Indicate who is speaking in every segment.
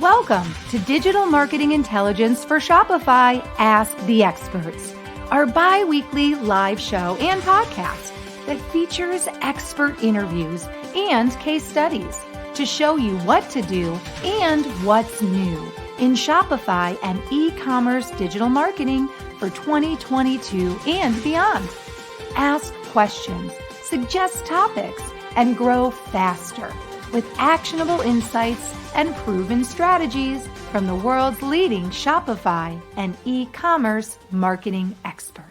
Speaker 1: Welcome to Digital Marketing Intelligence for Shopify Ask the Experts, our bi-weekly live show and podcast that features expert interviews and case studies to show you what to do and what's new in Shopify and e-commerce digital marketing for 2022 and beyond. Ask questions, suggest topics, and grow faster with actionable insights and proven strategies from the world's leading Shopify and e-commerce marketing experts.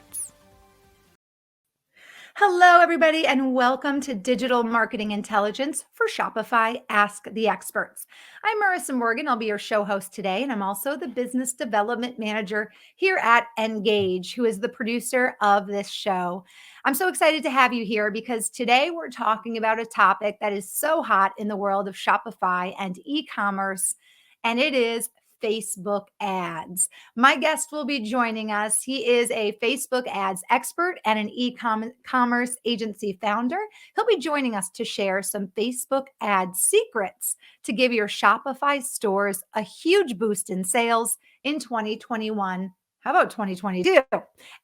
Speaker 1: Hello, everybody, and welcome to Digital Marketing Intelligence for Shopify Ask the Experts. I'm Marissa Morgan. I'll be your show host today, and I'm also the Business Development Manager here at Engage, who is the producer of this show. I'm so excited to have you here because today we're talking about a topic that is so hot in the world of Shopify and e-commerce, and it is Facebook ads. My guest will be joining us. He is a Facebook ads expert and an e-commerce agency founder. He'll be joining us to share some Facebook ad secrets to give your Shopify stores a huge boost in sales in 2021. How about 2022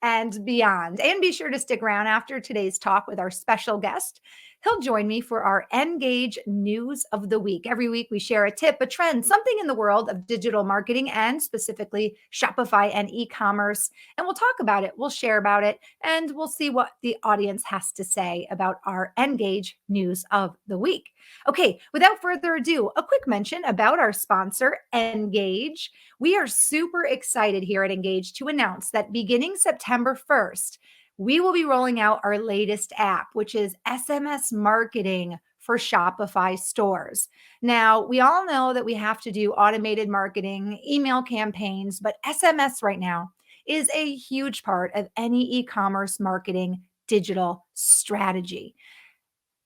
Speaker 1: and beyond? And be sure to stick around after today's talk with our special guest. He'll join me for our Engage News of the Week. Every week we share a tip, a trend, something in the world of digital marketing and specifically Shopify and e-commerce. And we'll talk about it, we'll share about it, and we'll see what the audience has to say about our Engage News of the Week. Okay, without further ado, a quick mention about our sponsor, Engage. We are super excited here at Engage to announce that beginning September 1st, we will be rolling out our latest app, which is SMS marketing for Shopify stores. Now, we all know that we have to do automated marketing, email campaigns, but SMS right now is a huge part of any e-commerce marketing digital strategy.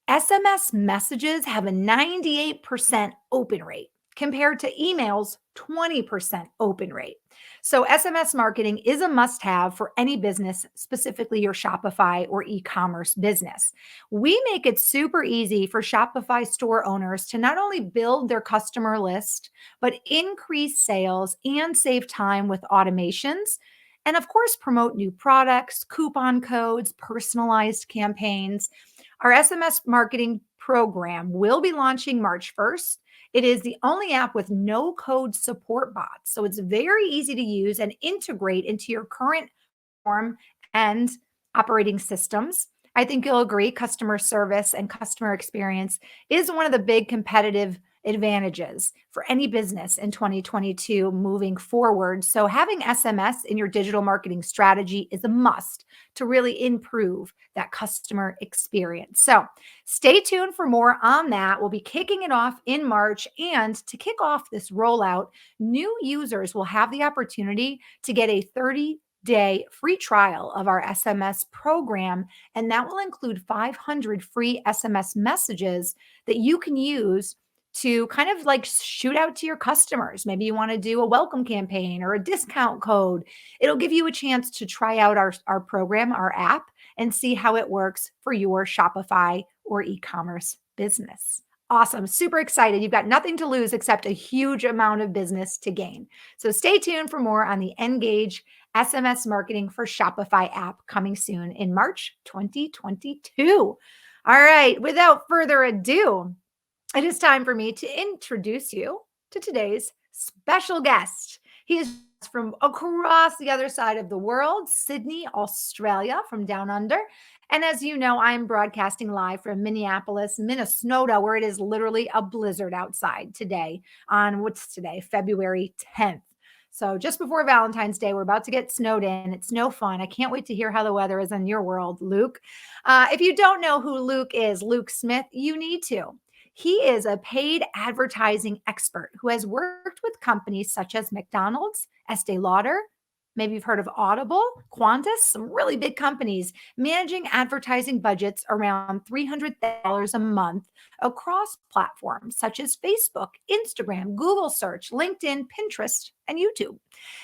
Speaker 1: SMS messages have a 98% open rate compared to emails, 20% open rate. So SMS marketing is a must-have for any business, specifically your Shopify or e-commerce business. We make it super easy for Shopify store owners to not only build their customer list, but increase sales and save time with automations. And of course, promote new products, coupon codes, personalized campaigns. Our SMS marketing program will be launching March 1st. It is the only app with no code support bots. So it's very easy to use and integrate into your current form and operating systems. I think you'll agree customer service and customer experience is one of the big competitive advantages for any business in 2022 moving forward. So having SMS in your digital marketing strategy is a must to really improve that customer experience. So stay tuned for more on that. We'll be kicking it off in March. And to kick off this rollout, new users will have the opportunity to get a 30-day free trial of our SMS program. And that will include 500 free SMS messages that you can use to kind of like shoot out to your customers. Maybe you want to do a welcome campaign or a discount code. It'll give you a chance to try out our program, our app, and see how it works for your Shopify or e-commerce business. Awesome. Super excited. You've got nothing to lose except a huge amount of business to gain. So stay tuned for more on the Engage SMS marketing for Shopify app coming soon in March 2022. All right. Without further ado, it is time for me to introduce you to today's special guest. He is from across the other side of the world, Sydney, Australia, from down under. And as you know, I'm broadcasting live from Minneapolis, Minnesota, where it is literally a blizzard outside today on February 10th. So just before Valentine's Day, we're about to get snowed in. It's no fun. I can't wait to hear how the weather is in your world, Luke. If you don't know who Luke is, Luke Smith, you need to. He is a paid advertising expert who has worked with companies such as McDonald's, Estee Lauder, Maybe you've heard of Audible, Qantas, some really big companies managing advertising budgets around $300 a month across platforms such as Facebook, Instagram, Google Search, LinkedIn, Pinterest, and YouTube.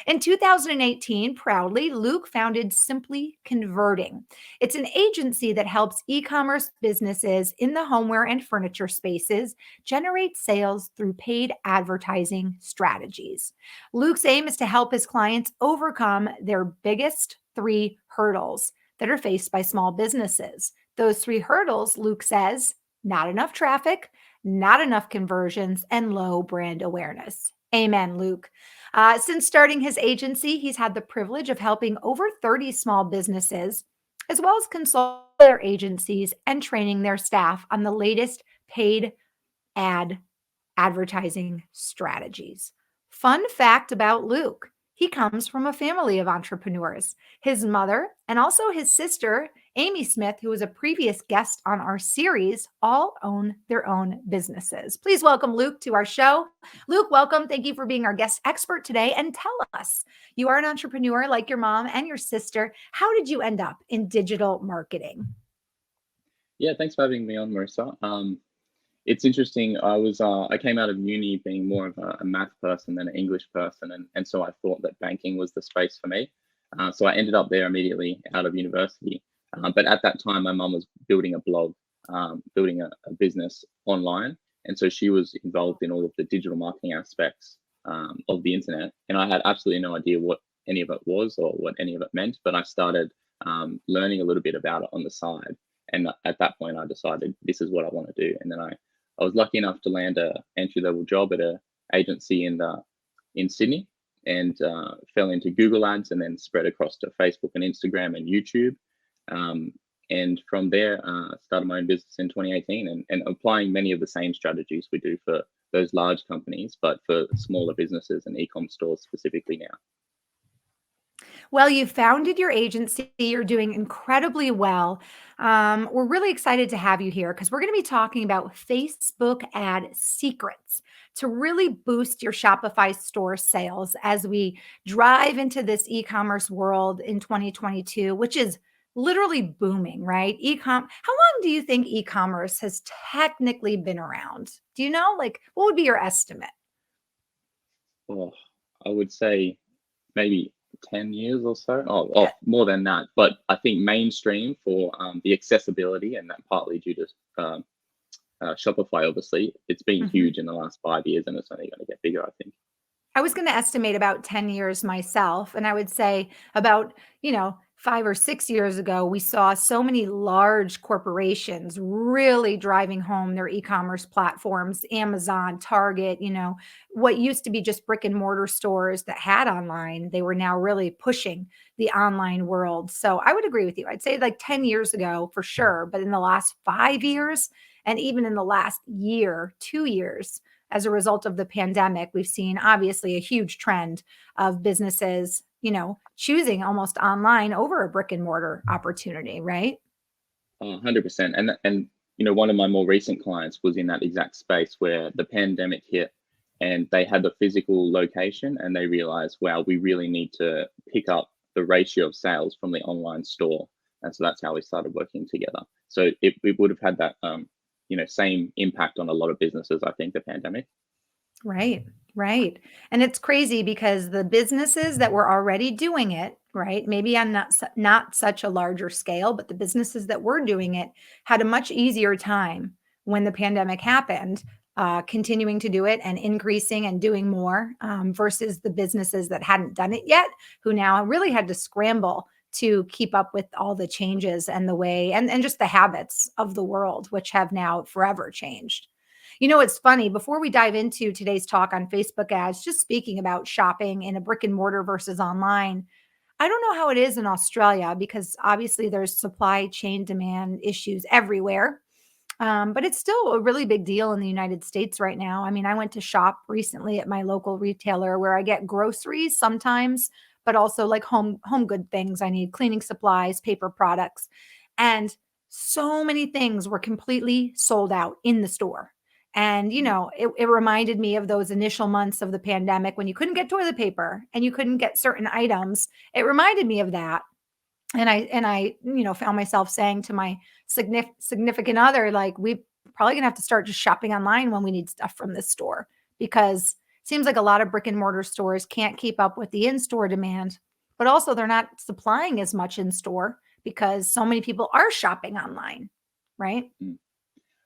Speaker 1: In 2018, proudly, Luke founded Simply Converting. It's an agency that helps e commerce businesses in the homeware and furniture spaces generate sales through paid advertising strategies. Luke's aim is to help his clients overcome their biggest three hurdles that are faced by small businesses. Those three hurdles, Luke says, not enough traffic, not enough conversions, and low brand awareness. Amen, Luke. Since starting his agency, he's had the privilege of helping over 30 small businesses, as well as consult their agencies and training their staff on the latest paid ad advertising strategies. Fun fact about Luke, he comes from a family of entrepreneurs. His mother and also his sister, Amy Smith, who was a previous guest on our series, all own their own businesses. Please welcome Luke to our show. Luke, welcome. Thank you for being our guest expert today. And tell us, you are an entrepreneur like your mom and your sister. How did you end up in digital marketing?
Speaker 2: Yeah, thanks for having me on, Marissa. It's interesting. I came out of uni being more of a math person than an English person, and so I thought that banking was the space for me. So I ended up there immediately out of university. But at that time, my mum was building a blog, building a business online, and so she was involved in all of the digital marketing aspects of the internet. And I had absolutely no idea what any of it was or what any of it meant. But I started learning a little bit about it on the side. And at that point, I decided this is what I want to do. And then I was lucky enough to land a entry level job at a agency in Sydney, and fell into Google Ads, and then spread across to Facebook and Instagram and YouTube. Um, and from there, started my own business in 2018, and applying many of the same strategies we do for those large companies, but for smaller businesses and e-com stores specifically now.
Speaker 1: Well, you founded your agency. You're doing incredibly well. We're really excited to have you here because we're going to be talking about Facebook ad secrets to really boost your Shopify store sales as we drive into this e commerce world in 2022, which is literally booming, right? How long do you think e commerce has technically been around? Do you know? Like, what would be your estimate?
Speaker 2: Oh, I would say maybe 10 years or so. Oh, more than that. But I think mainstream for the accessibility, and that partly due to Shopify, obviously, it's been
Speaker 1: Mhm.
Speaker 2: huge in the last 5 years, and it's only going to get bigger, I think.
Speaker 1: I was gonna estimate about 10 years myself, and I would say about, 5 or 6 years ago, we saw so many large corporations really driving home their e-commerce platforms, Amazon, Target, what used to be just brick and mortar stores that had online, they were now really pushing the online world. So I would agree with you. I'd say like 10 years ago for sure, but in the last 5 years and even in the last year, 2 years, as a result of the pandemic, we've seen obviously a huge trend of businesses, choosing almost online over a brick and mortar opportunity, right?
Speaker 2: 100%. And one of my more recent clients was in that exact space where the pandemic hit, and they had the physical location, and they realized, wow, we really need to pick up the ratio of sales from the online store. And so that's how we started working together. So it would have had that same impact on a lot of businesses, I think, the pandemic.
Speaker 1: Right, right. And it's crazy because the businesses that were already doing it, right? Maybe on not such a larger scale, but the businesses that were doing it had a much easier time when the pandemic happened, continuing to do it and increasing and doing more, versus the businesses that hadn't done it yet, who now really had to scramble to keep up with all the changes and the way and just the habits of the world, which have now forever changed. It's funny. Before we dive into today's talk on Facebook ads, just speaking about shopping in a brick and mortar versus online, I don't know how it is in Australia because obviously there's supply chain demand issues everywhere. But it's still a really big deal in the United States right now. I mean, I went to shop recently at my local retailer where I get groceries sometimes, but also like home good things. I need cleaning supplies, paper products, and so many things were completely sold out in the store. And, it reminded me of those initial months of the pandemic when you couldn't get toilet paper and you couldn't get certain items. It reminded me of that. And I, found myself saying to my significant other, like, we probably gonna have to start just shopping online when we need stuff from this store, because it seems like a lot of brick and mortar stores can't keep up with the in-store demand, but also they're not supplying as much in store because so many people are shopping online, right?
Speaker 2: Mm.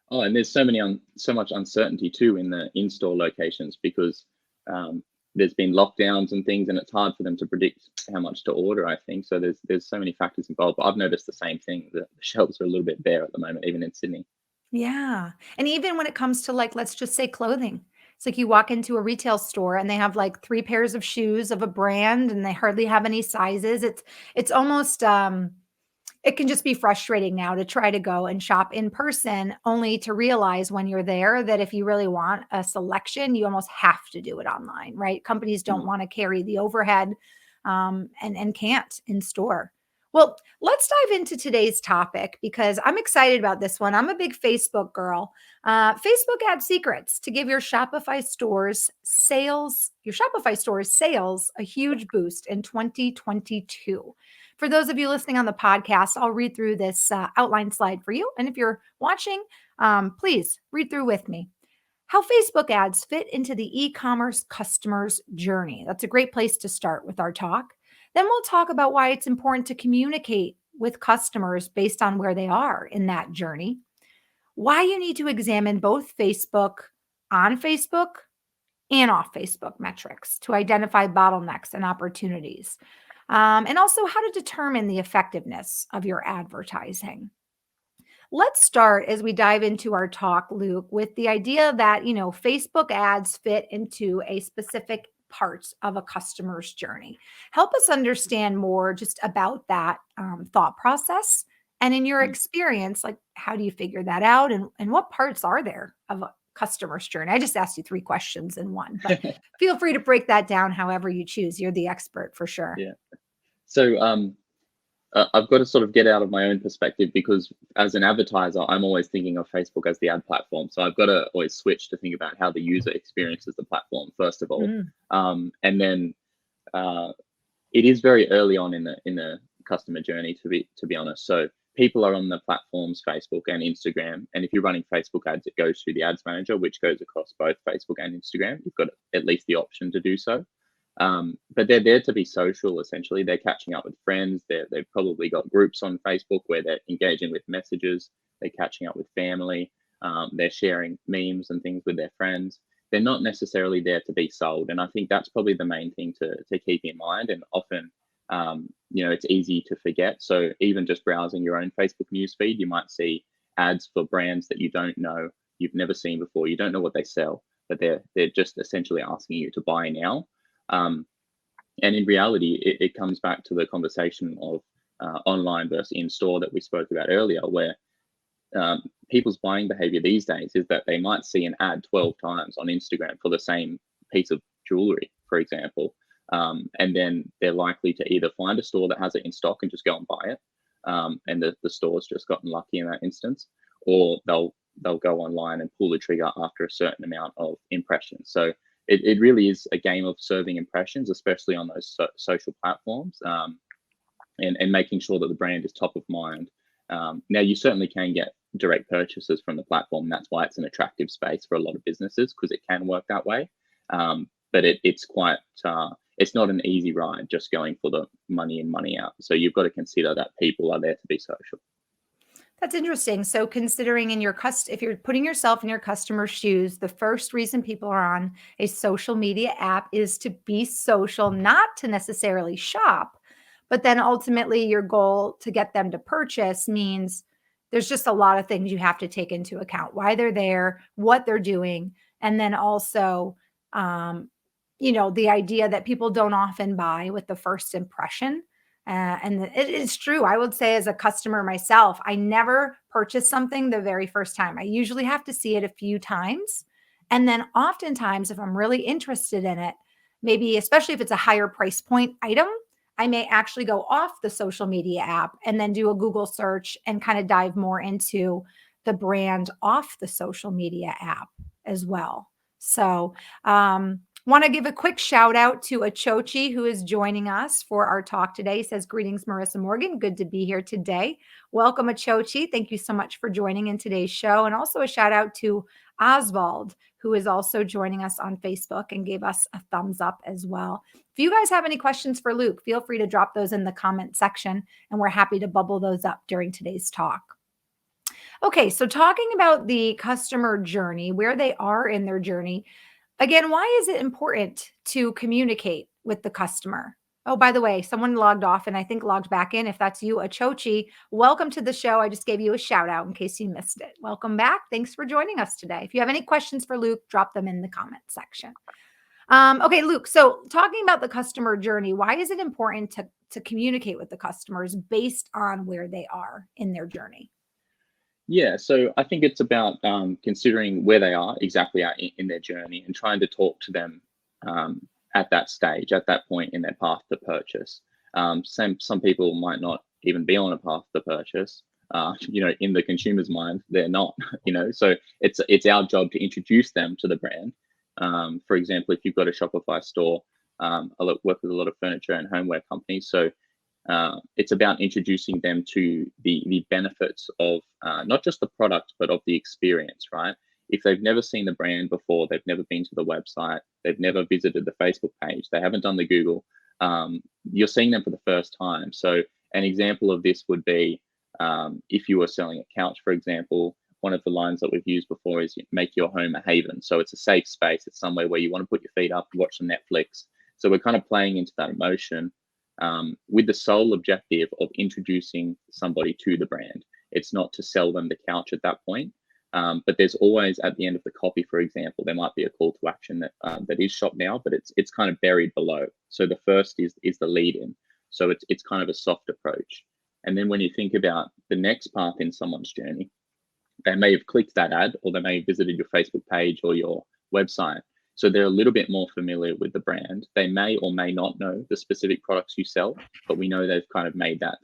Speaker 2: Oh, and there's so much uncertainty too in the in-store locations because um, there's been lockdowns and things, and it's hard for them to predict how much to order. I think so. There's so many factors involved. But I've noticed the same thing. The shelves are a little bit bare at the moment, even in Sydney.
Speaker 1: Yeah. And even when it comes to, like, let's just say clothing. It's like you walk into a retail store and they have like 3 pairs of shoes of a brand and they hardly have any sizes. It's almost it can just be frustrating now to try to go and shop in person, only to realize when you're there that if you really want a selection, you almost have to do it online, right? Companies don't
Speaker 2: Mm.
Speaker 1: want to carry the overhead, and can't in store. Well, let's dive into today's topic because I'm excited about this one. I'm a big Facebook girl. Facebook ad secrets to give your Shopify stores sales a huge boost in 2022. For those of you listening on the podcast, I'll read through this outline slide for you. And if you're watching, please read through with me. How Facebook ads fit into the e commerce customer's journey. That's a great place to start with our talk. Then we'll talk about why it's important to communicate with customers based on where they are in that journey, why you need to examine both on Facebook and off Facebook metrics to identify bottlenecks and opportunities, and also how to determine the effectiveness of your advertising. Let's start as we dive into our talk, Luke, with the idea that, Facebook ads fit into a specific part of a customer's journey. Help us understand more just about that thought process. And in your
Speaker 2: Mm.
Speaker 1: experience, like, how do you figure that out? And what parts are there of a customer's journey? I just asked you 3 questions in one, but feel free to break that down however you choose. You're the expert for sure.
Speaker 2: Yeah. So I've got to sort of get out of my own perspective because as an advertiser, I'm always thinking of Facebook as the ad platform. So I've got to always switch to think about how the user experiences the platform first of all,
Speaker 1: Mm,
Speaker 2: and then uh, it is very early on in the customer journey to be honest. So people are on the platforms Facebook and Instagram, and if you're running Facebook ads, it goes through the ads manager, which goes across both Facebook and Instagram. You've got at least the option to do so. But they're there to be social. Essentially, they're catching up with friends. They've probably got groups on Facebook where they're engaging with messages. They're catching up with family. They're sharing memes and things with their friends. They're not necessarily there to be sold, and I think that's probably the main thing to keep in mind. And often, it's easy to forget. So even just browsing your own Facebook newsfeed, you might see ads for brands that you don't know, you've never seen before. You don't know what they sell, but they're just essentially asking you to buy now. Um, and in reality, it comes back to the conversation of online versus in store that we spoke about earlier, where people's buying behavior these days is that they might see an ad 12 times on Instagram for the same piece of jewelry, for example. And then they're likely to either find a store that has it in stock and just go and buy it. And the store's just gotten lucky in that instance, or they'll go online and pull the trigger after a certain amount of impressions. So it really is a game of serving impressions, especially on those social platforms, and making sure that the brand is top of mind. Now, you certainly can get direct purchases from the platform. That's why it's an attractive space for a lot of businesses because it can work that way. But it's not an easy ride just going for the money in, money out. So you've got to consider that people are there to be social.
Speaker 1: That's interesting. So considering if you're putting yourself in your customer's shoes, the first reason people are on a social media app is to be social, not to necessarily shop. But then ultimately your goal to get them to purchase means there's just a lot of things you have to take into account, why they're there, what they're doing, and then also um, the idea that people don't often buy with the first impression. And it is true. I would say, as a customer myself, I never purchase something the very first time. I usually have to see it a few times. And then oftentimes, if I'm really interested in it, maybe especially if it's a higher price point item, I may actually go off the social media app and then do a Google search and kind of dive more into the brand off the social media app. as well. So, want to give a quick shout out to Achochi, who is joining us for our talk today. He says, greetings, Marissa Morgan. Good to be here today. Welcome, Achochi. Thank you so much for joining in today's show. And also a shout out to Oswald, who is also joining us on Facebook and gave us a thumbs up as well. If you guys have any questions for Luke, feel free to drop those in the comment section, and we're happy to bubble those up during today's talk. Okay, so talking about the customer journey, where they are in their journey, again, why is it important to communicate with the customer? Oh, by the way, someone logged off and I think logged back in. If that's you, Achochi, welcome to the show. I just gave you a shout out in case you missed it. Welcome back. Thanks for joining us today. If you have any questions for Luke, drop them in the comment section. Okay, Luke, so talking about the customer journey, why is it important to communicate with the customers based on where they are in their journey?
Speaker 2: Yeah, so I think it's about considering where they are exactly in their journey and trying to talk to them at that stage, at that point in their path to purchase. Some people might not even be on a path to purchase. In the consumer's mind, they're not. So it's our job to introduce them to the brand. For example, if you've got a Shopify store, I work with a lot of furniture and homeware companies, so it's about introducing them to the benefits of not just the product, but of the experience, right? If they've never seen the brand before, they've never been to the website, they've never visited the Facebook page, they haven't done the Google, you're seeing them for the first time. So an example of this would be if you were selling a couch, for example, one of the lines that we've used before is make your home a haven. So it's a safe space. It's somewhere where you want to put your feet up, watch some Netflix. So we're kind of playing into that emotion with the sole objective of introducing somebody to the brand. It's not to sell them the couch at that point, but there's always at the end of the copy, for example, there might be a call to action that is shop now, but it's kind of buried below. So the first is the lead in. So it's kind of a soft approach. And then when you think about the next path in someone's journey, they may have clicked that ad, or they may have visited your Facebook page or your website. So they're a little bit more familiar with the brand. They may or may not know the specific products you sell, but we know they've kind of made that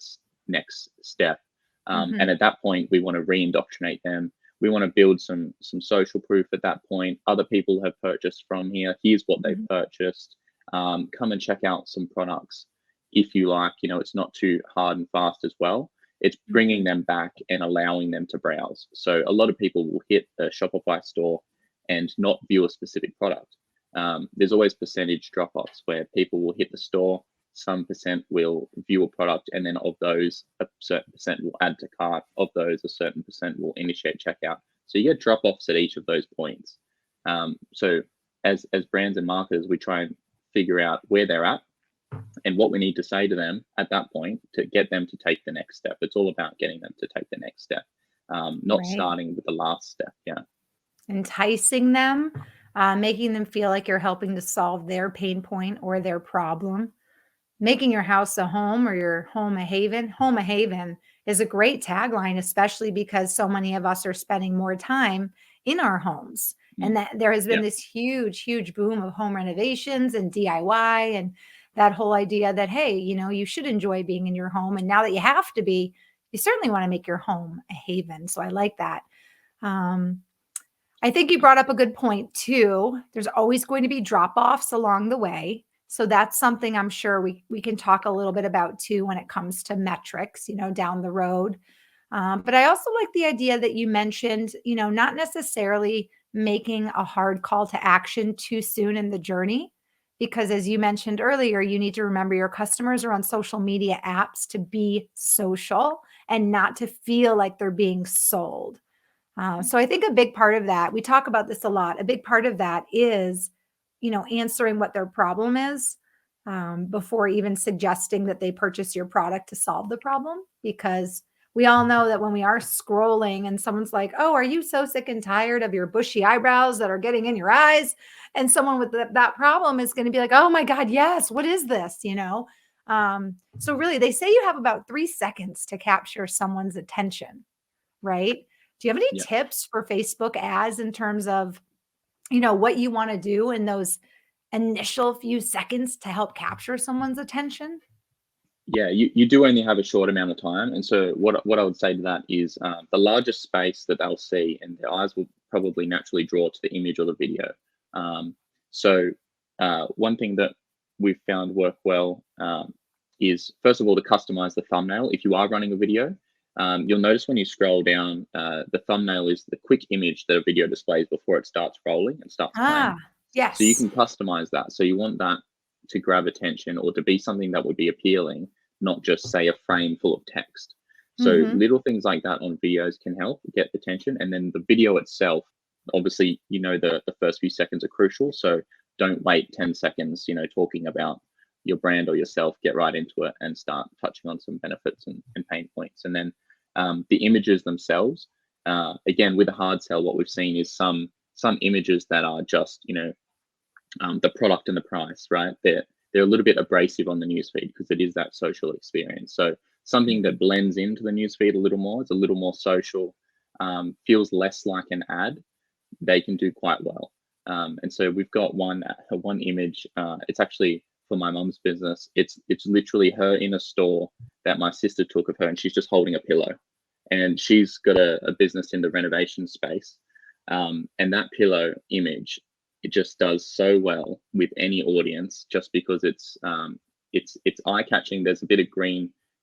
Speaker 2: next step. And at that point, we want to re-indoctrinate them. We want to build some social proof at that point. Other people have purchased from here. Here's what they've purchased. Come and check out some products if you like. It's not too hard and fast as well. It's bringing them back and allowing them to browse. So a lot of people will hit a Shopify store and not view a specific product. There's always percentage drop-offs where people will hit the store, some percent will view a product, and then of those, a certain percent will add to cart. Of those, a certain percent will initiate checkout. So you get drop-offs at each of those points. So as brands and marketers, we try and figure out where they're at and what we need to say to them at that point to get them to take the next step. It's all about getting them to take the next step, not starting with the last step. Yeah.
Speaker 1: Enticing them, making them feel like you're helping to solve their pain point or their problem. Making your house a home or your home a haven. Home a haven is a great tagline, especially because so many of us are spending more time in our homes. And that there has been this huge boom of home renovations and DIY, and that whole idea that, hey, you should enjoy being in your home. And now that you have to be, you certainly want to make your home a haven. So I like that. I think you brought up a good point too. There's always going to be drop-offs along the way. So that's something I'm sure we can talk a little bit about too when it comes to metrics, down the road. But I also like the idea that you mentioned, not necessarily making a hard call to action too soon in the journey, because as you mentioned earlier, you need to remember your customers are on social media apps to be social and not to feel like they're being sold. So I think a big part of that, we talk about this a lot, a big part of that is, answering what their problem is before even suggesting that they purchase your product to solve the problem. Because we all know that when we are scrolling and someone's like, oh, are you so sick and tired of your bushy eyebrows that are getting in your eyes? And someone with that problem is going to be like, oh my God, yes, what is this? So really, they say you have about 3 seconds to capture someone's attention, right? Do you have any tips for Facebook ads in terms of, what you want to do in those initial few seconds to help capture someone's attention?
Speaker 2: Yeah, you do only have a short amount of time. And so what I would say to that is the largest space that they'll see and their eyes will probably naturally draw to the image or the video. Um, so one thing that we've found work well is, first of all, to customize the thumbnail. If you are running a video, you'll notice when you scroll down, the thumbnail is the quick image that a video displays before it starts rolling and starts
Speaker 1: Ah,
Speaker 2: playing. So you
Speaker 1: yes.
Speaker 2: can customize that. So you want that to grab attention or to be something that would be appealing, not just say a frame full of text. So
Speaker 1: Hmm.
Speaker 2: little things like that on videos can help get attention. And then the video itself, obviously, the first few seconds are crucial. So don't wait 10 seconds, talking about your brand or yourself. Get right into it and start touching on some benefits and pain points. And then the images themselves, again, with a hard sell, what we've seen is some images that are just, the product and the price, right? They're a little bit abrasive on the newsfeed because it is that social experience. So something that blends into the newsfeed a little more, it's a little more social, feels less like an ad. They can do quite well. And so we've got one image. It's actually for my mum's business. It's literally her in a store that my sister took of her, and she's just holding a pillow. And she's got a business in the renovation space. And that pillow image, it just does so well with any audience, just because it's eye catching. There's a bit of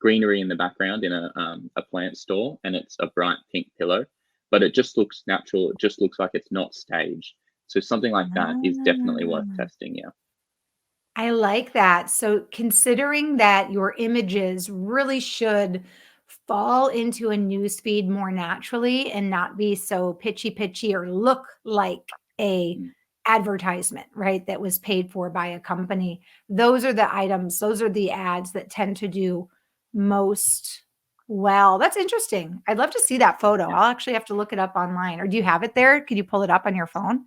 Speaker 2: greenery in the background in a plant store, and it's a bright pink pillow, but it just looks natural. It just looks like it's not staged. So something like that is definitely worth
Speaker 1: Ah.
Speaker 2: testing. Yeah.
Speaker 1: I like that. So, considering that your images really should fall into a news feed more naturally and not be so pitchy or look like a
Speaker 2: Mm.
Speaker 1: advertisement, right? That was paid for by a company. Those are the items, those are the ads that tend to do most well. That's interesting. I'd love to see that photo.
Speaker 2: Yeah.
Speaker 1: I'll actually have to look it up online. Or do you have it there? Could you pull it up on your phone?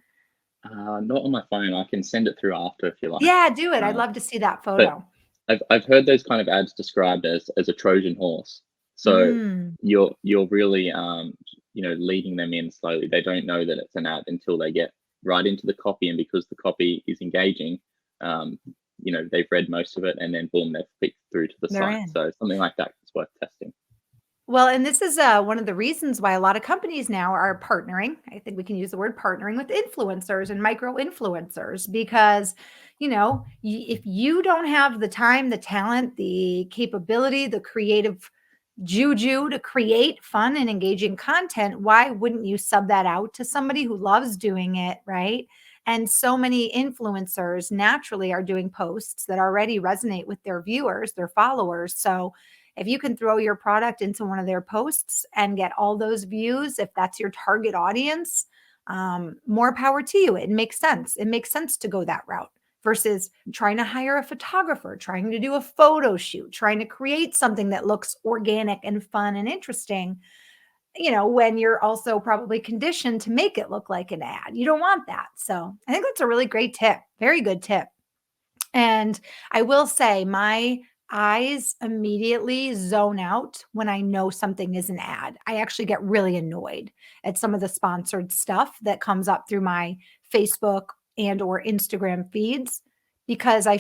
Speaker 2: Not on my phone. I can send it through after if you like.
Speaker 1: Yeah, do it. I'd
Speaker 2: Uh,
Speaker 1: love to see that
Speaker 2: but
Speaker 1: photo.
Speaker 2: I've heard those kind of ads described as a Trojan horse. So
Speaker 1: Mm.
Speaker 2: you're really leading them in slowly. They don't know that it's an ad until they get right into the copy, and because the copy is engaging, um, they've read most of it, and then boom, they've clicked through to the
Speaker 1: They're
Speaker 2: site.
Speaker 1: in.
Speaker 2: So something like that is worth testing.
Speaker 1: Well, and this is one of the reasons why a lot of companies now are partnering. I think we can use the word partnering with influencers and micro influencers because, if you don't have the time, the talent, the capability, the creative juju to create fun and engaging content, why wouldn't you sub that out to somebody who loves doing it, right? And so many influencers naturally are doing posts that already resonate with their viewers, their followers. So if you can throw your product into one of their posts and get all those views, if that's your target audience, more power to you. It makes sense. It makes sense to go that route versus trying to hire a photographer, trying to do a photo shoot, trying to create something that looks organic and fun and interesting, when you're also probably conditioned to make it look like an ad. You don't want that. So I think that's a really great tip. Very good tip. And I will say, my eyes immediately zone out when I know something is an ad. I actually get really annoyed at some of the sponsored stuff that comes up through my Facebook and or Instagram feeds because I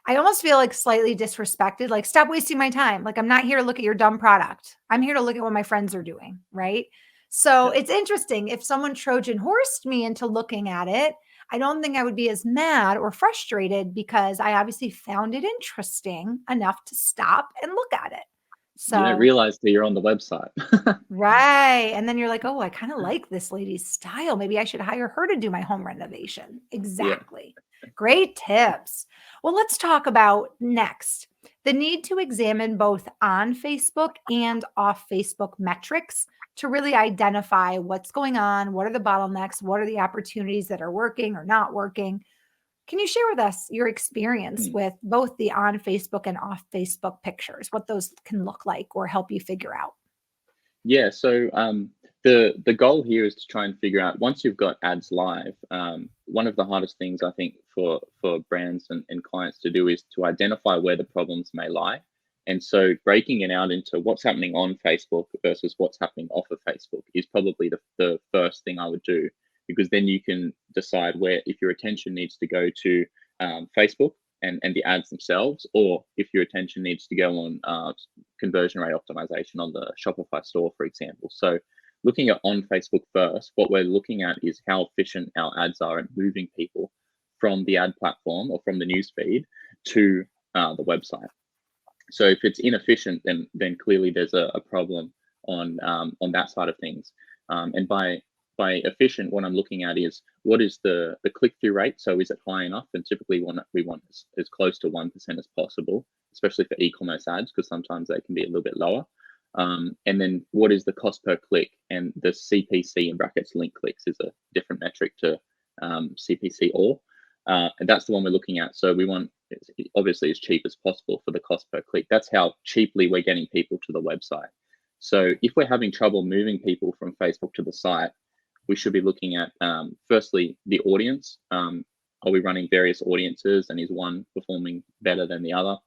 Speaker 1: almost feel like slightly disrespected, like, "Stop wasting my time. Like, I'm not here to look at your dumb product. I'm here to look at what my friends are doing," right? So,
Speaker 2: Yeah.
Speaker 1: it's interesting. If someone Trojan horsed me into looking at it, I don't think I would be as mad or frustrated because I obviously found it interesting enough to stop and look at it.
Speaker 2: You don't
Speaker 1: So
Speaker 2: realize that you're on the website.
Speaker 1: right, and then you're like, "Oh, I kinda like this lady's style. Maybe I should hire her to do my home renovation."
Speaker 2: Yeah.
Speaker 1: Exactly. Great tips. Well, let's talk about next, the need to examine both on Facebook and off Facebook metrics to really identify what's going on, what are the bottlenecks, what are the opportunities that are working or not working. Can you share with us your experience
Speaker 2: Hmm.
Speaker 1: with both the on Facebook and off Facebook pictures, what those can look like or help you figure out?
Speaker 2: Yeah, so the goal here is to try and figure out, once you've got ads live, one of the hardest things I think for brands and clients to do is to identify where the problems may lie. And so breaking it out into what's happening on Facebook versus what's happening off of Facebook is probably the first thing I would do, because then you can decide where, if your attention needs to go to Facebook and the ads themselves, or if your attention needs to go on conversion rate optimization on the Shopify store, for example. So looking at on Facebook first, what we're looking at is how efficient our ads are at moving people from the ad platform or from the newsfeed to the website. So if it's inefficient, then clearly there's a problem on that side of things. And by efficient, what I'm looking at is what is the click-through rate. So is it high enough? And typically we want as close to 1% as possible, especially for e-commerce ads, because sometimes they can be a little bit lower. And then what is the cost per click? And the CPC in brackets link clicks is a different metric to CPC or. And that's the one we're looking at. So we want obviously as cheap as possible for the cost per click. That's how cheaply we're getting people to the website. So if we're having trouble moving people from Facebook to the site, we should be looking at firstly the audience. Are we running various audiences, and is one performing better than the other?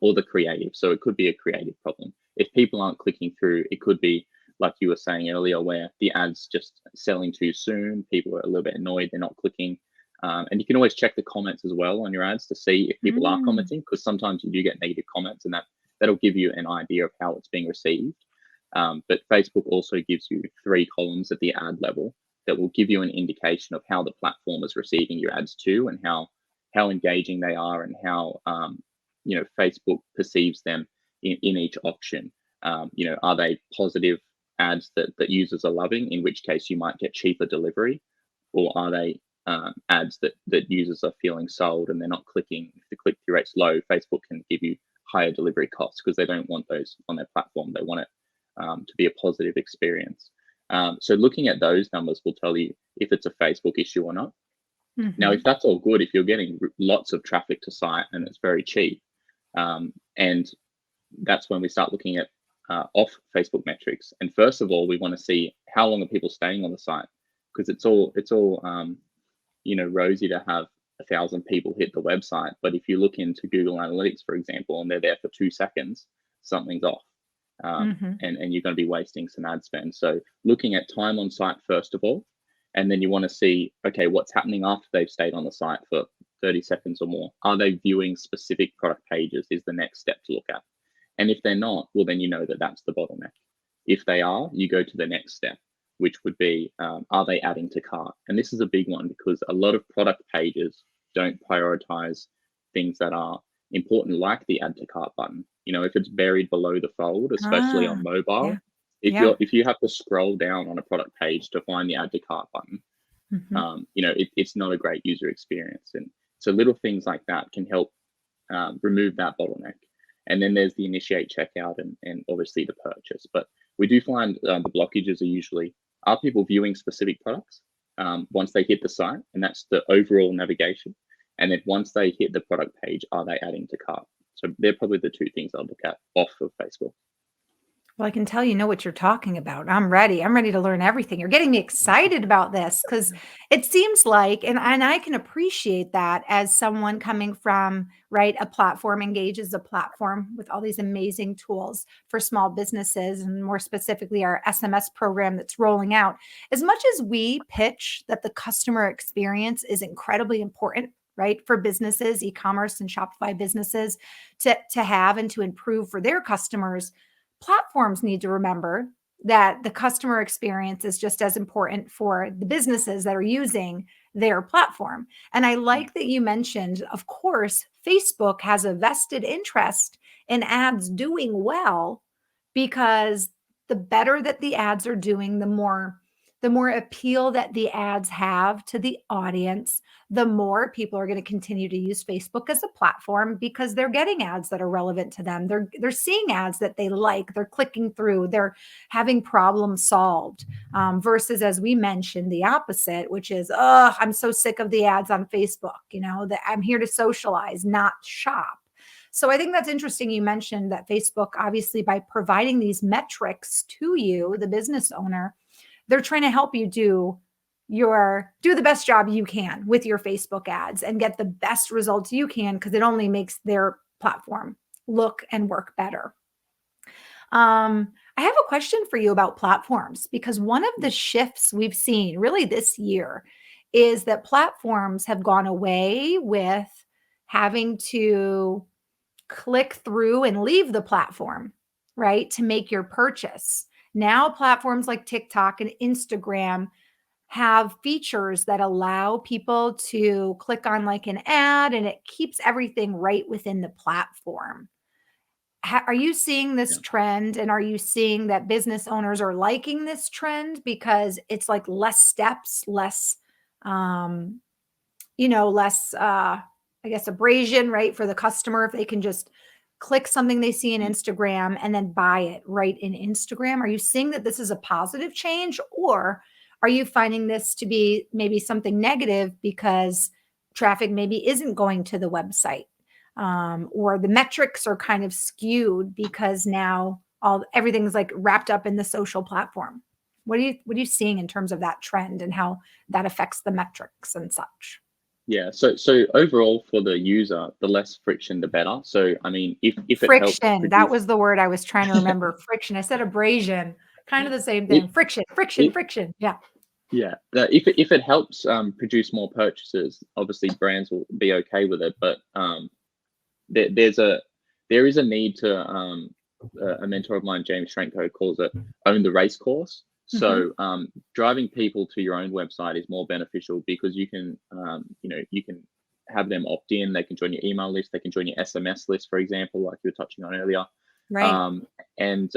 Speaker 2: Or the creative. So it could be a creative problem. If people aren't clicking through, it could be like you were saying earlier, where the ad's just selling too soon. People are a little bit annoyed, they're not clicking. And you can always check the comments as well on your ads to see if people are commenting, because sometimes you do get negative comments, and that'll give you an idea of how it's being received. But Facebook also gives you 3 columns at the ad level that will give you an indication of how the platform is receiving your ads too, and how engaging they are, and how Facebook perceives them in each option. Are they positive ads that users are loving, in which case you might get cheaper delivery, or are they ads that users are feeling sold and they're not clicking? If the click-through rate's low, Facebook can give you higher delivery costs because they don't want those on their platform. They want it to be a positive experience. So looking at those numbers will tell you if it's a Facebook issue or not. Now, if that's all good, if you're getting lots of traffic to site and it's very cheap, and that's when we start looking at off Facebook metrics. And first of all, we want to see how long are people staying on the site, because it's all rosy to have 1,000 people hit the website. But if you look into Google Analytics, for example, and they're there for 2 seconds, something's off. And you're going to be wasting some ad spend. So looking at time on site first of all, and then you want to see, okay, what's happening after they've stayed on the site for 30 seconds or more. Are they viewing specific product pages is the next step to look at. And if they're not, well, then you know that that's the bottleneck. If they are, you go to the next step, which would be, are they adding to cart? And this is a big one, because a lot of product pages don't prioritize things that are important, like the add to cart button. If it's buried below the fold, especially on mobile, if you have to scroll down on a product page to find the add to cart button, it's not a great user experience. And so little things like that can help remove that bottleneck. And then there's the initiate checkout and obviously the purchase. But we do find the blockages are usually, are people viewing specific products once they hit the site? And that's the overall navigation. And then once they hit the product page, are they adding to cart? So they're probably the 2 things I'll look at off of Facebook.
Speaker 1: Well, I can tell you know what you're talking about. I'm ready. I'm ready to learn everything. You're getting me excited about this, because it seems like, and I can appreciate that as someone coming from, right, a platform. Engage is a platform with all these amazing tools for small businesses, and more specifically our SMS program that's rolling out. As much as we pitch that the customer experience is incredibly important, right, for businesses, e-commerce and Shopify businesses to have and to improve for their customers, platforms need to remember that the customer experience is just as important for the businesses that are using their platform. And I like that you mentioned, of course, Facebook has a vested interest in ads doing well, because the better that the ads are doing, the more appeal that the ads have to the audience, the more people are going to continue to use Facebook as a platform, because they're getting ads that are relevant to them. They're seeing ads that they like. They're clicking through. They're having problems solved. Versus, as we mentioned, the opposite, which is, oh, I'm so sick of the ads on Facebook. That I'm here to socialize, not shop. So I think that's interesting. You mentioned that Facebook, obviously, by providing these metrics to you, the business owner, they're trying to help you do the best job you can with your Facebook ads and get the best results you can, because it only makes their platform look and work better. I have a question for you about platforms, because one of the shifts we've seen really this year is that platforms have gone away with having to click through and leave the platform, right, to make your purchase. Now platforms like TikTok and Instagram have features that allow people to click on like an ad and it keeps everything right within the platform. Are you seeing this
Speaker 2: Yeah.
Speaker 1: trend, and are you seeing that business owners are liking this trend because it's like less steps, less, um, less, I guess, abrasion, right, for the customer if they can just click something they see in Instagram and then buy it right in Instagram? Are you seeing that this is a positive change, or are you finding this to be maybe something negative because traffic maybe isn't going to the website? Or the metrics are kind of skewed because now all everything's like wrapped up in the social platform. What are you seeing in terms of that trend and how that affects the metrics and such?
Speaker 2: Yeah. So overall for the user, the less friction, the better. So I mean, if it helps
Speaker 1: Friction, that
Speaker 2: produce
Speaker 1: was the word I was trying to remember. Friction. I said abrasion, kind of the same
Speaker 2: it,
Speaker 1: thing. Friction, friction,
Speaker 2: it
Speaker 1: friction. Yeah.
Speaker 2: yeah. If it helps produce more purchases, obviously brands will be okay with it. But there, there's a there is a need to a mentor of mine, James Shrenko, calls it own the race course.
Speaker 1: Mhm.
Speaker 2: So driving people to your own website is more beneficial because you can have them opt in. They can join your email list. They can join your SMS list, for example, like you were touching on earlier.
Speaker 1: Right.
Speaker 2: And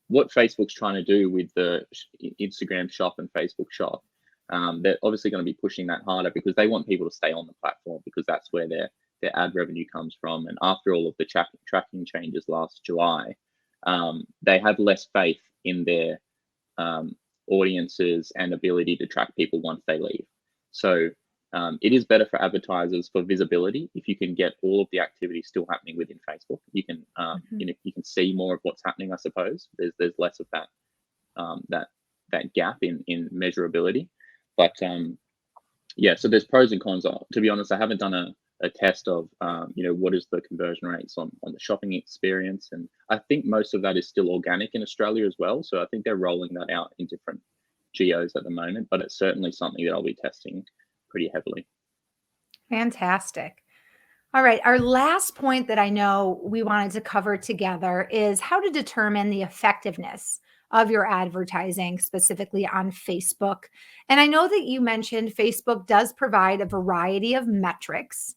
Speaker 2: what Facebook's trying to do with the Instagram shop and Facebook shop, they're obviously going to be pushing that harder because they want people to stay on the platform because that's where their ad revenue comes from. And after all of the tracking changes last July, they have less faith in their um, audiences and ability to track people once they leave. So it is better for advertisers for visibility if you can get all of the activity still happening within Facebook. You can
Speaker 1: Mhm.
Speaker 2: you can see more of what's happening. I suppose there's less of that that gap in measurability. But yeah, so there's pros and cons. To be honest, I haven't done a test of what is the conversion rates on the shopping experience, and I think most of that is still organic in Australia as well. So I think they're rolling that out in different geos at the moment, but it's certainly something that I'll be testing pretty heavily.
Speaker 1: Fantastic. All right. Our last point that I know we wanted to cover together is how to determine the effectiveness of your advertising, specifically on Facebook. And I know that you mentioned Facebook does provide a variety of metrics.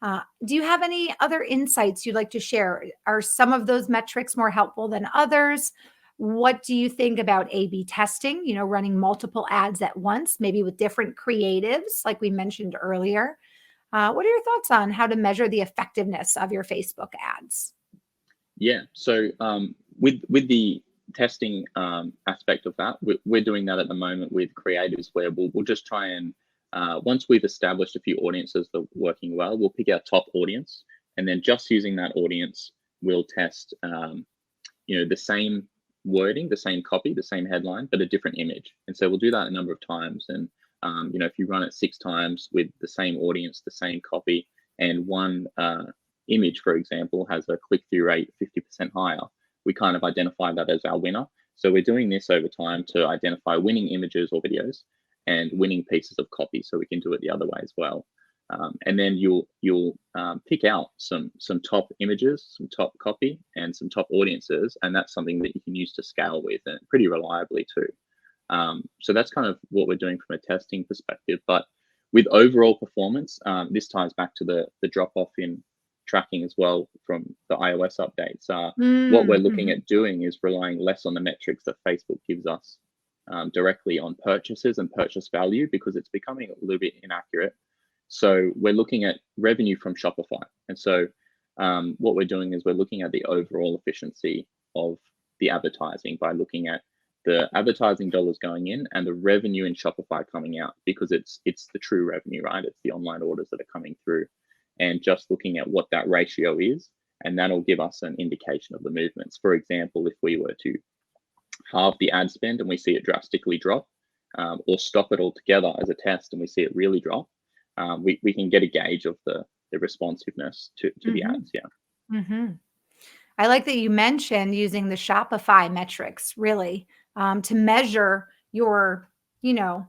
Speaker 1: Do you have any other insights you'd like to share? Are some of those metrics more helpful than others? What do you think about A B testing, running multiple ads at once, maybe with different creatives, like we mentioned earlier? What are your thoughts on how to measure the effectiveness of your Facebook ads?
Speaker 2: Yeah. So with the testing aspect of that, we're doing that at the moment with creators where we'll just try and once we've established a few audiences that are working well, we'll pick our top audience, and then just using that audience, we'll test the same wording, the same copy, the same headline, but a different image. And so we'll do that a number of times. And if you run it 6 times with the same audience, the same copy, and one image, for example, has a click-through rate 50% higher, we kind of identify that as our winner. So we're doing this over time to identify winning images or videos and winning pieces of copy. So we can do it the other way as well. And then you'll pick out some top images, some top copy, and some top audiences, and that's something that you can use to scale with and pretty reliably too. So that's kind of what we're doing from a testing perspective. But with overall performance, this ties back to the drop off in tracking as well from the iOS updates. What we're looking
Speaker 1: Mhm.
Speaker 2: at doing is relying less on the metrics that Facebook gives us directly on purchases and purchase value because it's becoming a little bit inaccurate. So we're looking at revenue from Shopify. And so what we're doing is we're looking at the overall efficiency of the advertising by looking at the advertising dollars going in and the revenue in Shopify coming out because it's the true revenue, right? It's the online orders that are coming through, and just looking at what that ratio is, and that'll give us an indication of the movements. For example, if we were to halve the ad spend and we see it drastically drop, or stop it altogether as a test and we see it really drop, we can get a gauge of the responsiveness to the
Speaker 1: Mhm.
Speaker 2: ads. Yeah.
Speaker 1: Mhm. I like that you mentioned using the Shopify metrics really, to measure your, you know,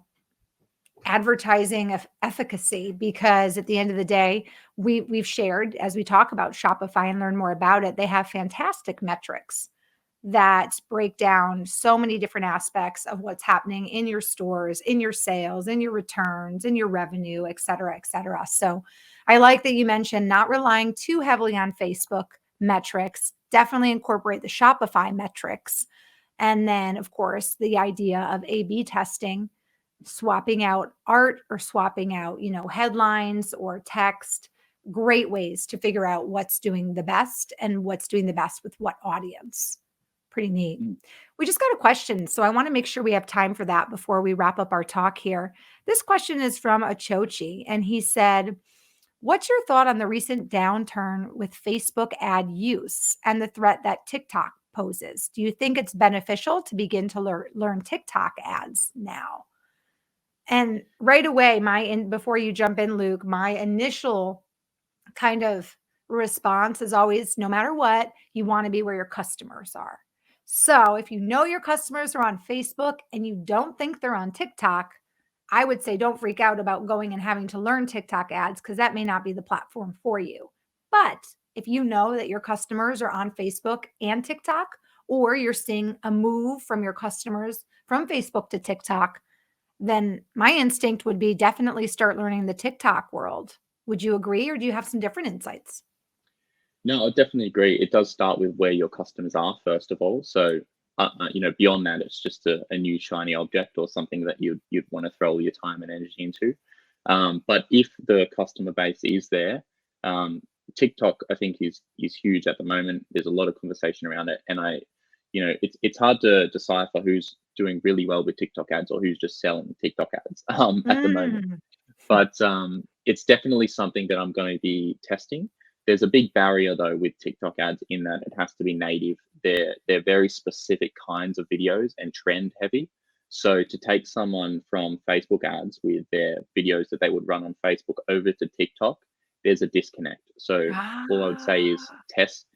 Speaker 1: advertising efficacy, because at the end of the day, we've shared as we talk about Shopify and learn more about it, they have fantastic metrics that break down so many different aspects of what's happening in your stores, in your sales, in your returns, in your revenue, et cetera, et cetera. So I like that you mentioned not relying too heavily on Facebook metrics. Definitely incorporate the Shopify metrics. And then, of course, the idea of A/B testing, swapping out art or swapping out, headlines or text. Great ways to figure out what's doing the best and what's doing the best with what audience. Pretty neat.
Speaker 2: Mm.
Speaker 1: We just got a question, so I want to make sure we have time for that before we wrap up our talk here. This question is from Achochi, and he said, what's your thought on the recent downturn with Facebook ad use and the threat that TikTok poses? Do you think it's beneficial to begin to learn TikTok ads now? And right away, before you jump in, Luke, my initial kind of response is always, no matter what, you want to be where your customers are. So if you know your customers are on Facebook and you don't think they're on TikTok, I would say don't freak out about going and having to learn TikTok ads, because that may not be the platform for you. But if you know that your customers are on Facebook and TikTok, or you're seeing a move from your customers from Facebook to TikTok, then my instinct would be definitely start learning the TikTok world. Would you agree, or do you have some different insights?
Speaker 2: No, I definitely agree. It does start with where your customers are, first of all. So, beyond that, it's just a new shiny object or something that you'd want to throw all your time and energy into. But if the customer base is there, TikTok, I think, is huge at the moment. There's a lot of conversation around it, and it's hard to decipher who's doing really well with TikTok ads or who's just selling TikTok ads at the moment.
Speaker 1: Mm.
Speaker 2: But it's definitely something that I'm going to be testing. There's a big barrier though with TikTok ads in that it has to be native. They're very specific kinds of videos and trend heavy. So to take someone from Facebook ads with their videos that they would run on Facebook over to TikTok, there's a disconnect. So all I would say is
Speaker 1: Ah.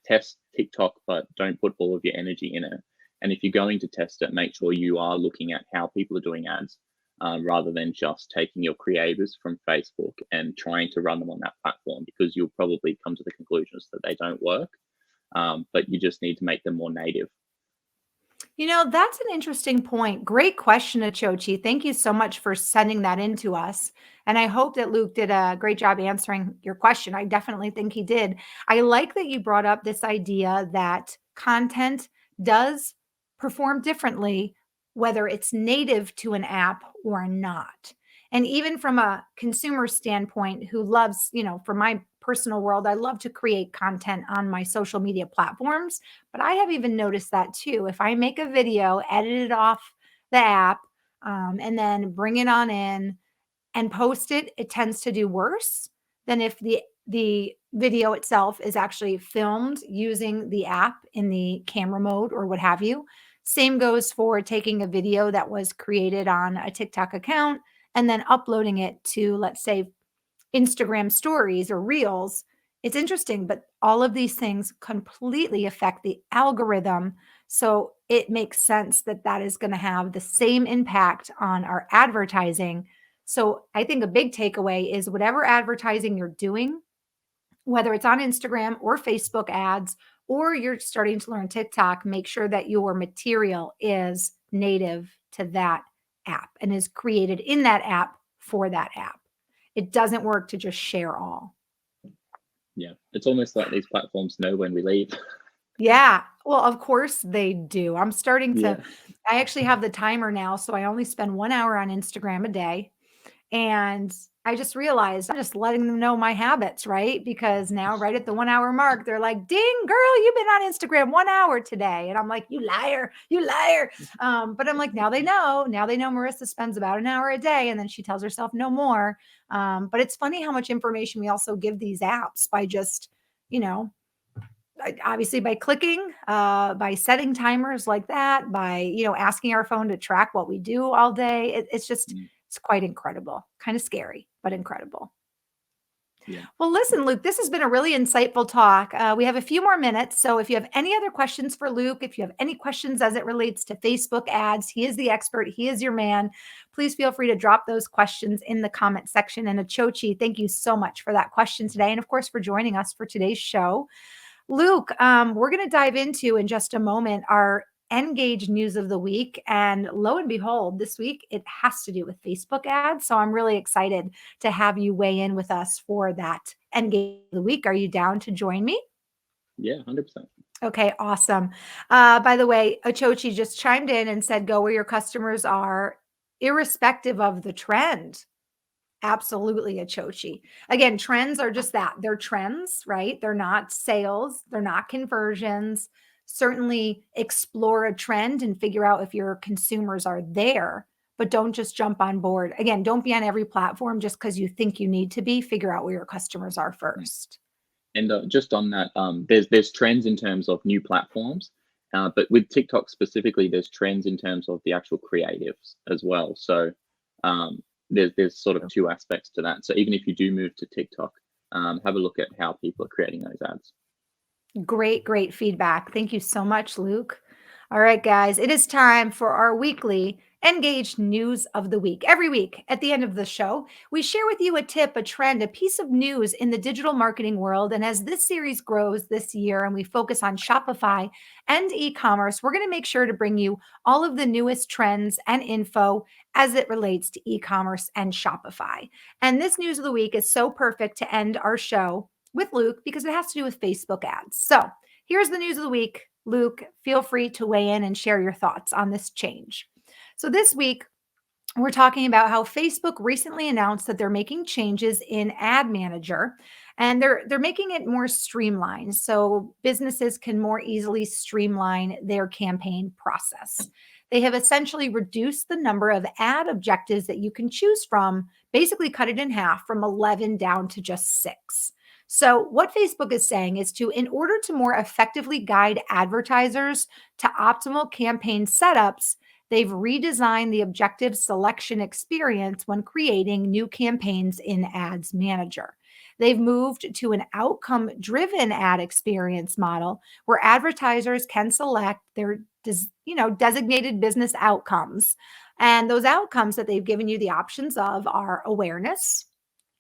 Speaker 2: test TikTok, but don't put all of your energy in it. And if you're going to test it, make sure you are looking at how people are doing ads, rather than just taking your creators from Facebook and trying to run them on that platform, because you'll probably come to the conclusions that they don't work. But you just need to make them more native.
Speaker 1: That's an interesting point. Great question, Achochi. Thank you so much for sending that in to us. And I hope that Luke did a great job answering your question. I definitely think he did. I like that you brought up this idea that content does perform differently, whether it's native to an app or not. And even from a consumer standpoint, who loves, from my personal world, I love to create content on my social media platforms. But I have even noticed that too. If I make a video, edit it off the app, and then bring it on in and post it, it tends to do worse than if the video itself is actually filmed using the app in the camera mode or what have you. Same goes for taking a video that was created on a TikTok account and then uploading it to, let's say, Instagram stories or reels. It's interesting, but all of these things completely affect the algorithm. So it makes sense that that is going to have the same impact on our advertising. So I think a big takeaway is whatever advertising you're doing, whether it's on Instagram or Facebook ads, or you're starting to learn TikTok, make sure that your material is native to that app and is created in that app for that app. It doesn't work to just share all.
Speaker 2: Yeah, it's almost like these platforms know when we leave.
Speaker 1: Yeah. Well, of course they do.
Speaker 2: Yeah.
Speaker 1: I actually have the timer now. So I only spend 1 hour on Instagram a day. And I just realized I'm just letting them know my habits, right? Because now, right at the 1 hour mark, they're like, ding, girl, you've been on Instagram 1 hour today. And I'm like, you liar, you liar. But I'm like, now they know. Now they know Marissa spends about an hour a day and then she tells herself no more. But it's funny how much information we also give these apps by just, you know, obviously by clicking, by setting timers like that, by, asking our phone to track what we do all day. It's just,
Speaker 2: Mm.
Speaker 1: it's quite incredible, kind of scary, but incredible.
Speaker 2: Yeah.
Speaker 1: Well, listen, Luke, this has been a really insightful talk. We have a few more minutes. So if you have any other questions for Luke, if you have any questions as it relates to Facebook ads, he is the expert, he is your man. Please feel free to drop those questions in the comment section. And Achochi, thank you so much for that question today. And of course, for joining us for today's show. Luke, we're going to dive into in just a moment our Engage news of the week. And lo and behold, this week it has to do with Facebook ads. So I'm really excited to have you weigh in with us for that Engage of the week. Are you down to join me?
Speaker 2: Yeah, 100%.
Speaker 1: Okay, awesome. By the way, Achochi just chimed in and said, go where your customers are, irrespective of the trend. Absolutely, Achochi. Again, trends are just that. They're trends, right? They're not sales, they're not conversions. Certainly explore a trend and figure out if your consumers are there, but don't just jump on board. Again, don't be on every platform just because you think you need to be. Figure out where your customers are first.
Speaker 2: And just on that, there's trends in terms of new platforms, but with TikTok specifically, there's trends in terms of the actual creatives as well. So um, there's sort of two aspects to that. So even if you do move to TikTok, have a look at how people are creating those ads.
Speaker 1: Great feedback. Thank you so much, Luke. All right, guys, it is time for our weekly Engaged News of the Week. Every week at the end of the show, we share with you a tip, a trend, a piece of news in the digital marketing world. And as this series grows this year and we focus on Shopify and e commerce, we're going to make sure to bring you all of the newest trends and info as it relates to e commerce and Shopify. And this news of the week is so perfect to end our show with Luke because it has to do with Facebook ads. So here's the news of the week. Luke, feel free to weigh in and share your thoughts on this change. So this week, we're talking about how Facebook recently announced that they're making changes in Ad Manager and they're making it more streamlined so businesses can more easily streamline their campaign process. They have essentially reduced the number of ad objectives that you can choose from, basically cut it in half from 11 down to just 6. So, what Facebook is saying is in order to more effectively guide advertisers to optimal campaign setups, they've redesigned the objective selection experience when creating new campaigns in Ads Manager. They've moved to an outcome driven ad experience model where advertisers can select their designated business outcomes. And those outcomes that they've given you the options of are awareness,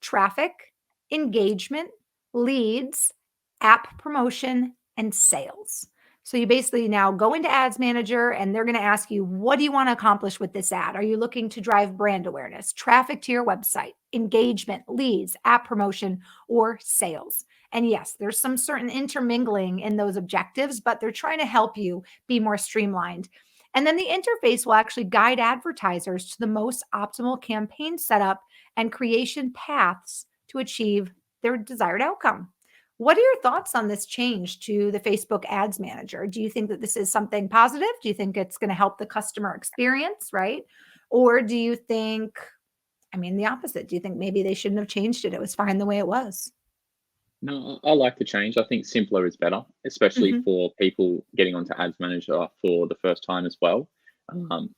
Speaker 1: traffic, engagement, leads, app promotion, and sales. So you basically now go into Ads Manager and they're going to ask you, what do you want to accomplish with this ad? Are you looking to drive brand awareness, traffic to your website, engagement, leads, app promotion, or sales? And yes, there's some certain intermingling in those objectives, but they're trying to help you be more streamlined. And then the interface will actually guide advertisers to the most optimal campaign setup and creation paths to achieve their desired outcome. What are your thoughts on this change to the Facebook Ads Manager? Do you think that this is something positive? Do you think it's going to help the customer experience, right? Or do you think, the opposite? Do you think maybe they shouldn't have changed it? It was fine the way it was.
Speaker 2: No, I like the change. I think simpler is better, especially
Speaker 1: Mhm.
Speaker 2: for people getting onto Ads Manager for the first time as well.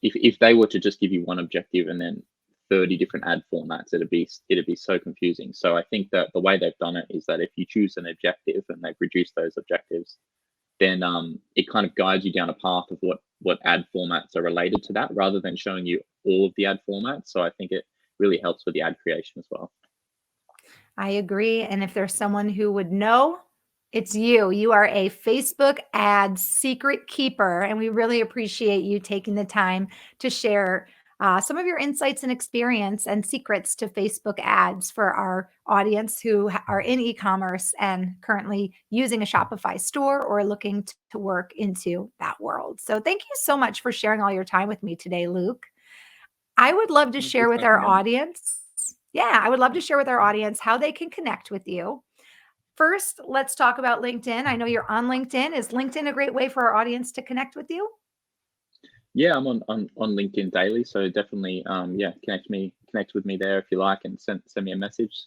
Speaker 2: If they were to just give you one objective and then 30 different ad formats, it'd be so confusing. So I think that the way they've done it is that if you choose an objective and they've reduced those objectives, then it kind of guides you down a path of what ad formats are related to that, rather than showing you all of the ad formats. So I think it really helps with the ad creation as well.
Speaker 1: I agree. And if there's someone who would know, it's you. You are a Facebook ad secret keeper. And we really appreciate you taking the time to share some of your insights and experience and secrets to Facebook ads for our audience who are in e commerce and currently using a Shopify store or looking to work into that world. So thank you so much for sharing all your time with me today, Luke. I would love to share
Speaker 2: Thanks
Speaker 1: with
Speaker 2: for having
Speaker 1: our
Speaker 2: me on.
Speaker 1: audience. Yeah, I would love to share with our audience how they can connect with you. First, let's talk about LinkedIn. I know you're on LinkedIn. Is LinkedIn a great way for our audience to connect with you?
Speaker 2: Yeah, I'm on LinkedIn daily, so definitely yeah, connect with me there if you like, and send me a message.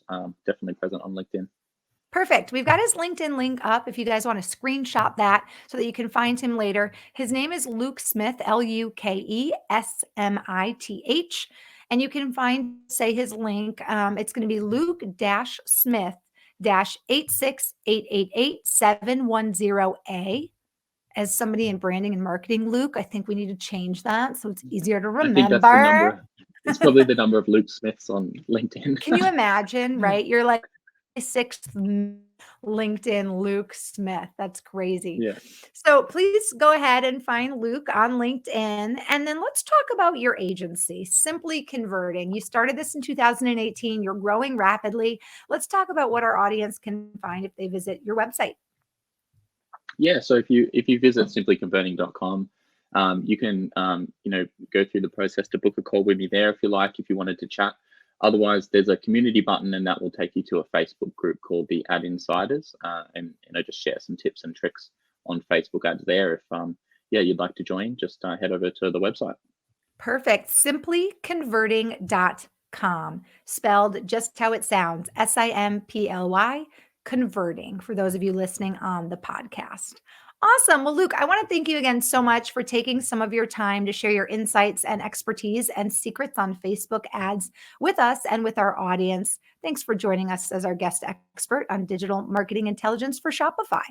Speaker 2: Definitely present on LinkedIn.
Speaker 1: Perfect. We've got his LinkedIn link up if you guys want to screenshot that so that you can find him later. His name is Luke Smith, Lukesmith. And you can say his link. It's going to be Luke Smith 868888710A. As somebody in branding and marketing, Luke, I think we need to change that so it's easier to
Speaker 2: I think that's the
Speaker 1: remember.
Speaker 2: number. It's probably the number of Luke Smiths on LinkedIn.
Speaker 1: Can you imagine, right? You're like sixth LinkedIn Luke Smith. That's crazy.
Speaker 2: Yeah.
Speaker 1: So please go ahead and find Luke on LinkedIn. And then let's talk about your agency, Simply Converting. You started this in 2018. You're growing rapidly. Let's talk about what our audience can find if they visit your website.
Speaker 2: Yeah. So if you visit simplyconverting.com, you can go through the process to book a call with me there if you like, if you wanted to chat. Otherwise, there's a community button, and that will take you to a Facebook group called the Ad Insiders, and just share some tips and tricks on Facebook ads there. If you'd like to join, just head over to the website.
Speaker 1: Perfect. Simplyconverting.com, spelled just how it sounds, Simply, converting, for those of you listening on the podcast. Awesome. Well, Luke, I want to thank you again so much for taking some of your time to share your insights and expertise and secrets on Facebook ads with us and with our audience. Thanks for joining us as our guest expert on digital marketing intelligence for Shopify.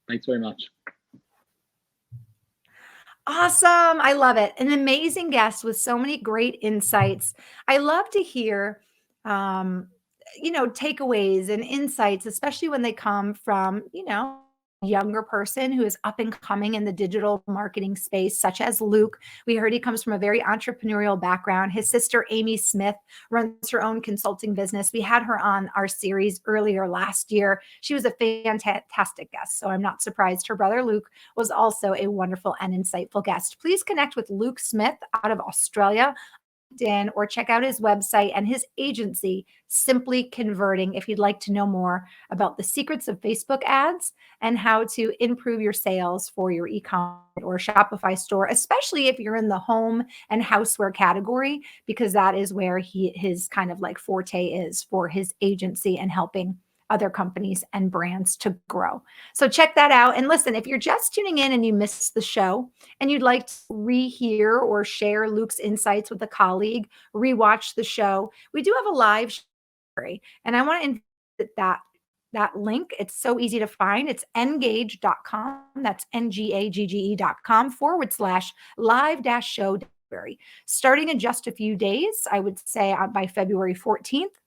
Speaker 2: Thanks very much.
Speaker 1: Awesome. I love it. An amazing guest with so many great insights. I love to hear, um, takeaways and insights, especially when they come from, younger person who is up and coming in the digital marketing space, such as Luke. We heard he comes from a very entrepreneurial background. His sister, Amy Smith, runs her own consulting business. We had her on our series earlier last year. She was a fantastic guest. So I'm not surprised her brother, Luke, was also a wonderful and insightful guest. Please connect with Luke Smith out of Australia or check out his website and his agency, Simply Converting, if you'd like to know more about the secrets of Facebook ads and how to improve your sales for your e-commerce or Shopify store, especially if you're in the home and houseware category, because that is where his kind of like forte is for his agency and helping other companies and brands to grow. So check that out. And listen, if you're just tuning in and you missed the show and you'd like to rehear or share Luke's insights with a colleague, rewatch the show, we do have a live show. And I want to invite that link. It's so easy to find. It's engage.com. That's ngagge.com/live-show. Starting in just a few days, I would say by February 14th.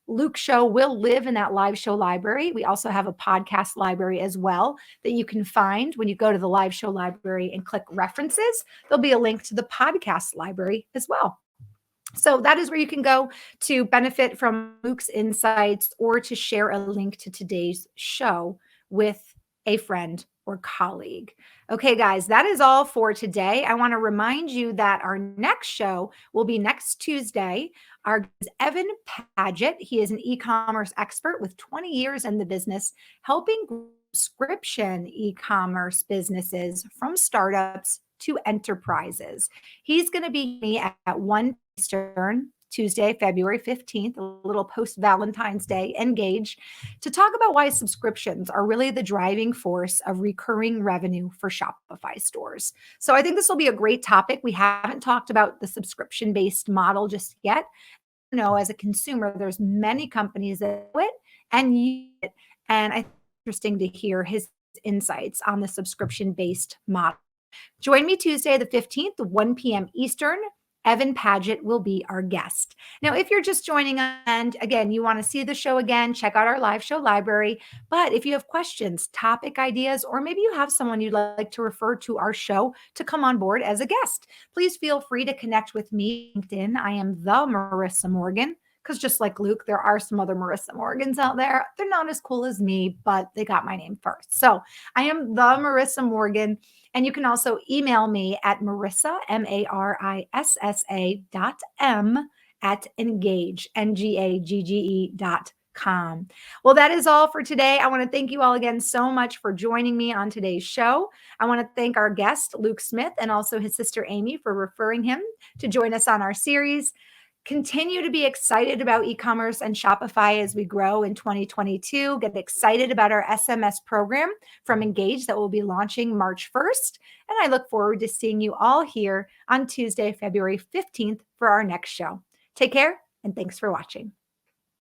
Speaker 1: Luke's show will live in that live show library. We also have a podcast library as well that you can find when you go to the live show library and click references. There'll be a link to the podcast library as well. So that is where you can go to benefit from Luke's insights or to share a link to today's show with a friend or colleague. Okay, guys, that is all for today. I want to remind you that our next show will be next Tuesday. Our guest is Evan Paget. He is an e-commerce expert with 20 years in the business, helping subscription e-commerce businesses from startups to enterprises. He's going to be at 1 Eastern, Tuesday, February 15th, a little post-Valentine's Day, Engage, to talk about why subscriptions are really the driving force of recurring revenue for Shopify stores. So I think this will be a great topic. We haven't talked about the subscription-based model just yet. As a consumer, there's many companies that do it and use it. And I think it's interesting to hear his insights on the subscription-based model. Join me Tuesday, the 15th, 1 p.m. Eastern. Evan Paget will be our guest. Now, if you're just joining us, and again, you want to see the show again, check out our live show library. But if you have questions, topic ideas, or maybe you have someone you'd like to refer to our show to come on board as a guest, please feel free to connect with me on LinkedIn. I am the Marissa Morgan. Because just like Luke, there are some other Marissa Morgans out there. They're not as cool as me, but they got my name first. So I am the Marissa Morgan. And you can also email me at Marissa, MARISSA.M @engage, NGAGGE.com. Well, that is all for today. I want to thank you all again so much for joining me on today's show. I want to thank our guest, Luke Smith, and also his sister, Amy, for referring him to join us on our series. Continue to be excited about e-commerce and Shopify as we grow in 2022. Get excited about our SMS program from Engage that will be launching March 1st. And I look forward to seeing you all here on Tuesday, February 15th for our next show. Take care and thanks for watching.